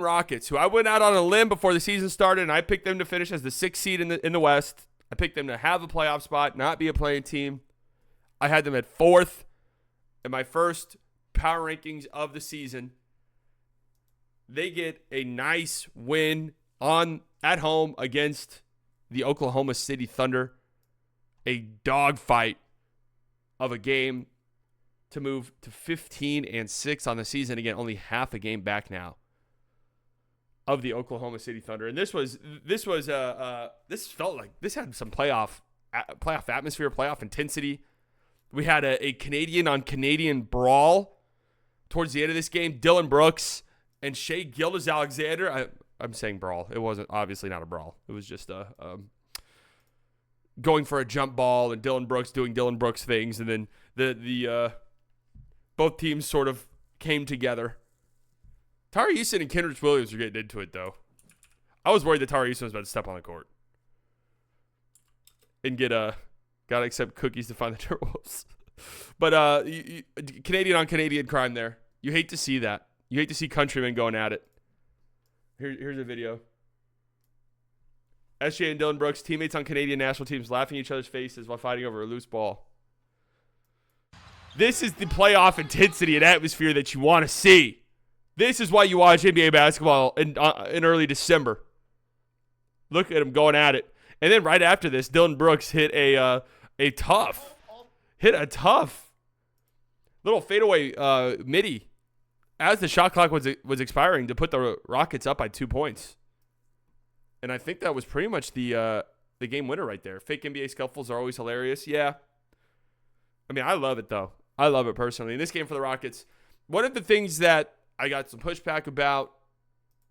Rockets, who I went out on a limb before the season started, and I picked them to finish as the 6th seed in the West. I picked them to have a playoff spot, not be a playing team. I had them at 4th in my first power rankings of the season. They get a nice win at home against the Oklahoma City Thunder. A dogfight of a game to move to 15-6 on the season. Again, only half a game back now of the Oklahoma City Thunder. And this felt like this had some playoff atmosphere, playoff intensity. We had a Canadian on Canadian brawl towards the end of this game. Dylan Brooks and Shea Gilgeous-Alexander. I'm saying brawl. It wasn't obviously not a brawl. It was just going for a jump ball and Dylan Brooks doing Dylan Brooks things, and then the both teams sort of came together. Tari Eason and Kendrick Williams were getting into it, though. I was worried that Tari Eason was about to step on the court and gotta accept cookies to find the Timberwolves. But Canadian on Canadian crime there. You hate to see that. You hate to see countrymen going at it. Here's a video. SJ and Dylan Brooks, teammates on Canadian national teams, laughing at each other's faces while fighting over a loose ball. This is the playoff intensity and atmosphere that you want to see. This is why you watch NBA basketball in early December. Look at them going at it. And then right after this, Dylan Brooks hit a tough little fadeaway midi as the shot clock was expiring to put the Rockets up by 2 points. And I think that was pretty much the game winner right there. Fake NBA scuffles are always hilarious. Yeah. I mean, I love it, though. I love it personally. In this game for the Rockets, one of the things that I got some pushback about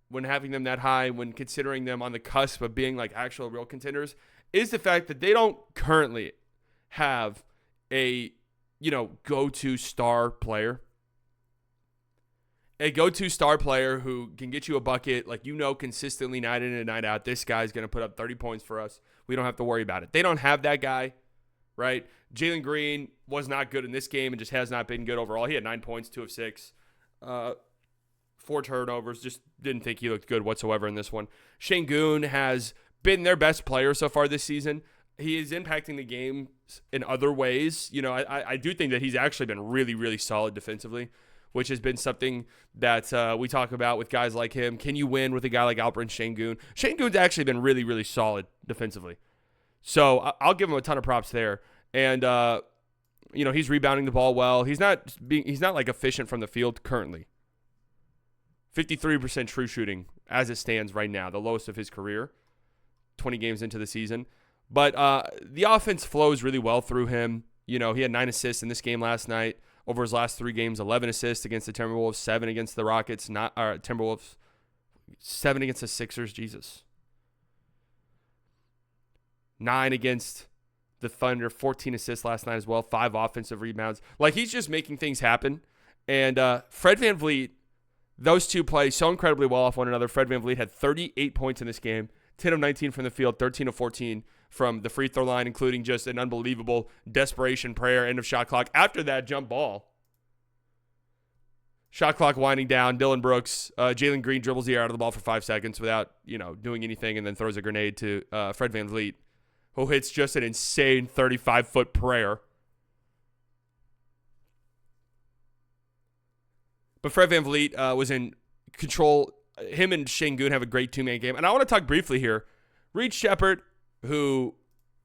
when having them that high, when considering them on the cusp of being like actual real contenders, is the fact that they don't currently have a, go-to star player. A go-to star player who can get you a bucket, consistently night in and night out. This guy's going to put up 30 points for us. We don't have to worry about it. They don't have that guy, right? Jalen Green was not good in this game and just has not been good overall. He had 9 points, 2 of 6, 4 turnovers. Just didn't think he looked good whatsoever in this one. Şengün has been their best player so far this season. He is impacting the game in other ways. I do think that he's actually been really, really solid defensively, which has been something that we talk about with guys like him. Can you win with a guy like Alperen Şengün? Şengün's actually been really, really solid defensively. So I'll give him a ton of props there. And, he's rebounding the ball well. He's not efficient from the field currently. 53% true shooting as it stands right now, the lowest of his career, 20 games into the season. But the offense flows really well through him. He had 9 assists in this game last night. Over his last 3 games, 11 assists against the Timberwolves, 7 against the Rockets, Timberwolves, 7 against the Sixers, Jesus. 9 against the Thunder, 14 assists last night as well, 5 offensive rebounds. He's just making things happen. And Fred VanVleet, those two play so incredibly well off one another. Fred VanVleet had 38 points in this game, 10 of 19 from the field, 13 of 14 from the free throw line, including just an unbelievable desperation prayer, end of shot clock. After that jump ball, shot clock winding down, Dylan Brooks, Jalen Green dribbles the air out of the ball for 5 seconds without, doing anything, and then throws a grenade to Fred VanVleet, who hits just an insane 35-foot prayer. But Fred VanVleet was in control. Him and Şengün have a great two-man game. And I want to talk briefly here. Reed Sheppard, who,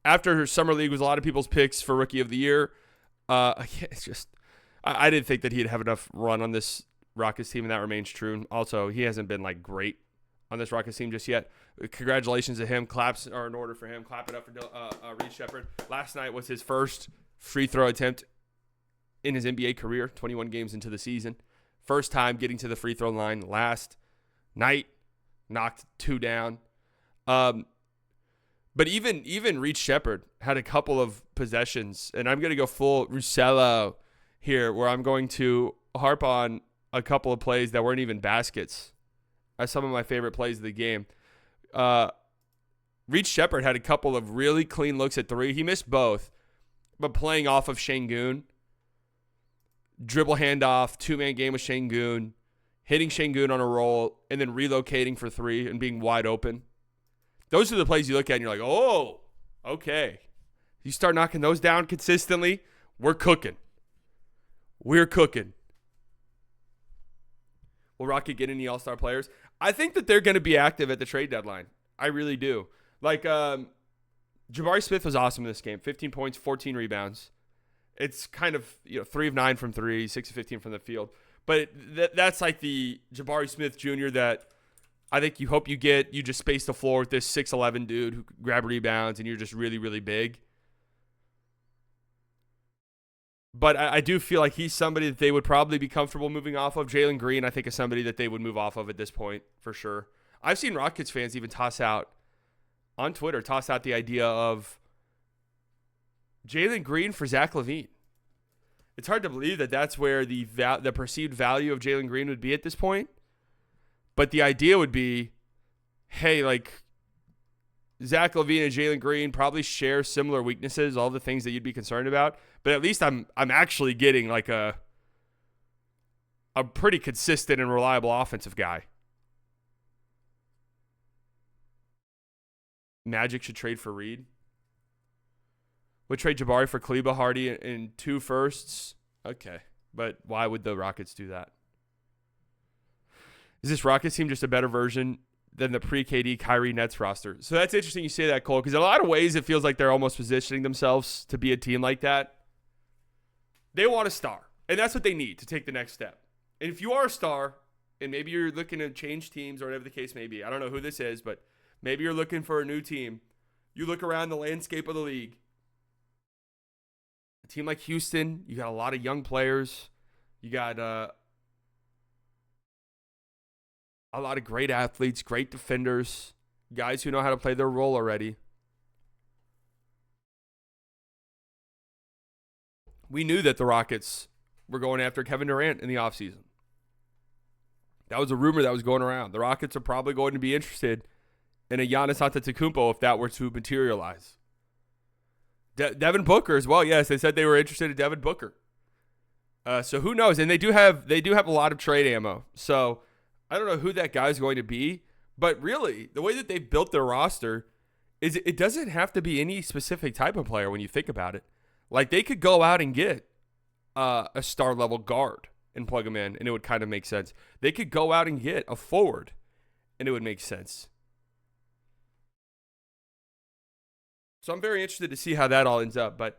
after her summer league, was a lot of people's picks for Rookie of the Year. It's just, I didn't think that he'd have enough run on this Rockets team, and that remains true. Also, he hasn't been great on this Rockets team just yet. Congratulations to him. Claps are in order for him. Clap it up for Reed Sheppard. Last night was his first free throw attempt in his NBA career, 21 games into the season. First time getting to the free throw line last night. Knocked 2 down. But even Reed Sheppard had a couple of possessions, and I'm going to go full Russello here, where I'm going to harp on a couple of plays that weren't even baskets as some of my favorite plays of the game. Reed Sheppard had a couple of really clean looks at 3. He missed both, but playing off of Şengün, dribble handoff, 2-man game with Şengün, hitting Şengün on a roll, and then relocating for three and being wide open. Those are the plays you look at and you're like, oh, okay. You start knocking those down consistently, we're cooking. We're cooking. Will Rocket get any all-star players? I think that they're going to be active at the trade deadline. I really do. Like, Jabari Smith was awesome in this game. 15 points, 14 rebounds. It's kind of, 3 of 9 from 3, 6 of 15 from the field. But that's like the Jabari Smith Jr. that I think you hope you get. You just space the floor with this 6'11 dude who grab rebounds, and you're just really, really big. But I do feel like he's somebody that they would probably be comfortable moving off of. Jalen Green, I think, is somebody that they would move off of at this point, for sure. I've seen Rockets fans even toss out the idea of Jalen Green for Zach LaVine. It's hard to believe that that's where the perceived value of Jalen Green would be at this point. But the idea would be, hey, like, Zach LaVine and Jalen Green probably share similar weaknesses, all the things that you'd be concerned about. But at least I'm actually getting like a pretty consistent and reliable offensive guy. Magic should trade for Reed. Would trade Jabari for Kleba, Hardy, and 2 firsts. Okay, but why would the Rockets do that? Is this Rockets team just a better version than the pre-KD Kyrie Nets roster? So that's interesting you say that, Cole, because in a lot of ways it feels like they're almost positioning themselves to be a team like that. They want a star, and that's what they need to take the next step. And if you are a star, and maybe you're looking to change teams or whatever the case may be, I don't know who this is, but maybe you're looking for a new team. You look around the landscape of the league. A team like Houston, you got a lot of young players. You got a lot of great athletes, great defenders, guys who know how to play their role already. We knew that the Rockets were going after Kevin Durant in the offseason. That was a rumor that was going around. The Rockets are probably going to be interested in a Giannis Antetokounmpo if that were to materialize. Devin Booker as well. Yes, they said they were interested in Devin Booker. So who knows? And they do have a lot of trade ammo. So I don't know who that guy is going to be, but really, the way that they've built their roster is it doesn't have to be any specific type of player when you think about it. Like, they could go out and get a star-level guard and plug him in, and it would kind of make sense. They could go out and get a forward, and it would make sense. So I'm very interested to see how that all ends up, but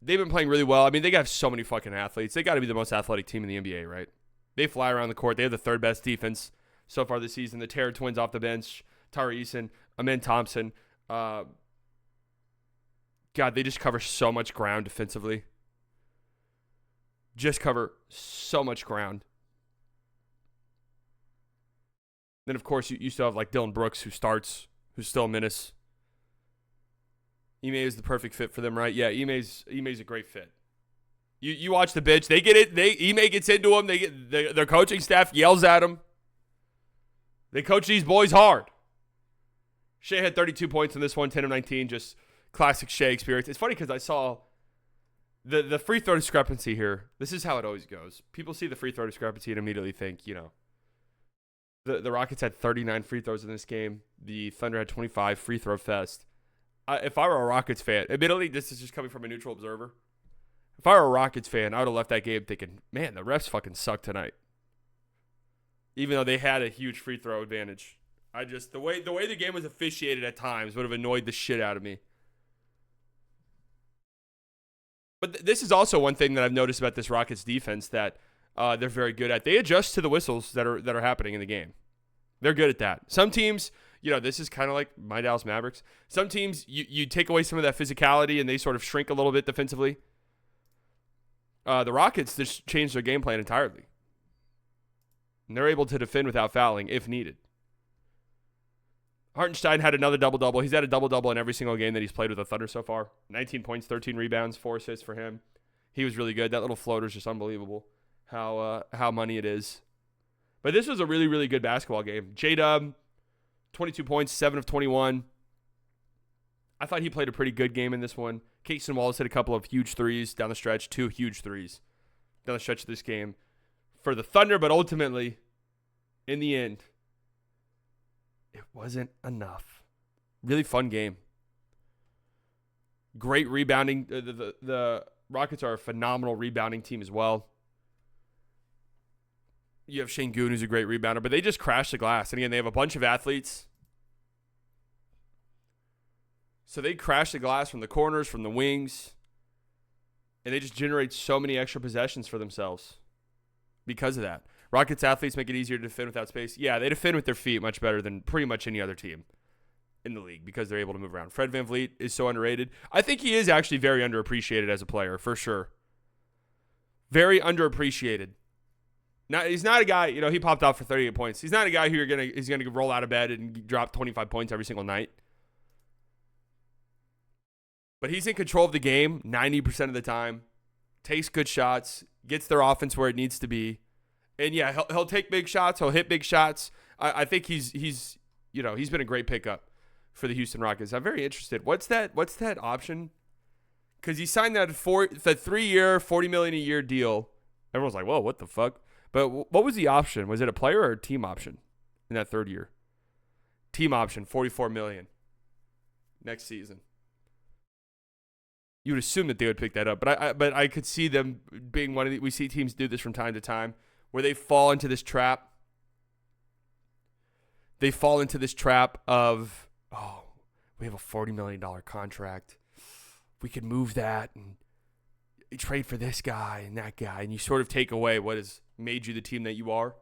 they've been playing really well. I mean, they have so many fucking athletes. They got to be the most athletic team in the NBA, right? They fly around the court. They have the 3rd best defense so far this season. The Terror Twins off the bench, Tari Eason, Amen Thompson. God, they just cover so much ground defensively. Just cover so much ground. Then, of course, you still have like Dylan Brooks, who's still a menace. Ime is the perfect fit for them, right? Yeah, Ime's a great fit. You watch the bench. They get it. Ime gets into them. Their coaching staff yells at them. They coach these boys hard. Shea had 32 points in this one, 10 of 19, just classic Shea experience. It's funny because I saw the free throw discrepancy here. This is how it always goes. People see the free throw discrepancy and immediately think, the Rockets had 39 free throws in this game. The Thunder had 25. Free throw fest. If I were a Rockets fan, admittedly, this is just coming from a neutral observer. If I were a Rockets fan, I would have left that game thinking, man, the refs fucking suck tonight. Even though they had a huge free throw advantage. The way the game was officiated at times would have annoyed the shit out of me. But this is also one thing that I've noticed about this Rockets defense that they're very good at. They adjust to the whistles that are happening in the game. They're good at that. Some teams, this is kind of like my Dallas Mavericks. Some teams, you take away some of that physicality and they sort of shrink a little bit defensively. The Rockets just changed their game plan entirely. And they're able to defend without fouling if needed. Hartenstein had another double-double. He's had a double-double in every single game that he's played with the Thunder so far. 19 points, 13 rebounds, 4 assists for him. He was really good. That little floater is just unbelievable how money it is. But this was a really, really good basketball game. J-Dub, 22 points, 7 of 21. I thought he played a pretty good game in this one. Casey Wallace hit a couple of huge threes down the stretch, 2 huge threes down the stretch of this game. for the Thunder, but ultimately, in the end, it wasn't enough. Really fun game. Great rebounding. The Rockets are a phenomenal rebounding team as well. You have Şengün, who's a great rebounder, but they just crashed the glass. And again, they have a bunch of athletes. So they crash the glass from the corners, from the wings, and they just generate so many extra possessions for themselves because of that. Rockets athletes make it easier to defend without space. Yeah, they defend with their feet much better than pretty much any other team in the league because they're able to move around. Fred VanVleet is so underrated. I think he is actually very underappreciated as a player, for sure. Very underappreciated. Now, he's not a guy, he popped off for 38 points. He's not a guy who is gonna roll out of bed and drop 25 points every single night. But he's in control of the game 90% of the time, takes good shots, gets their offense where it needs to be. And yeah, he'll take big shots, he'll hit big shots. I think he's been a great pickup for the Houston Rockets. I'm very interested. What's that option? Because he signed that 3-year, $40 million a year deal. Everyone's like, whoa, what the fuck? But what was the option? Was it a player or a team option in that third year? Team option, $44 million next season. You would assume that they would pick that up, but I could see them being one of the. We see teams do this from time to time, where they fall into this trap. They fall into this trap of, we have a $40 million contract. We could move that and trade for this guy and that guy, and you sort of take away what has made you the team that you are.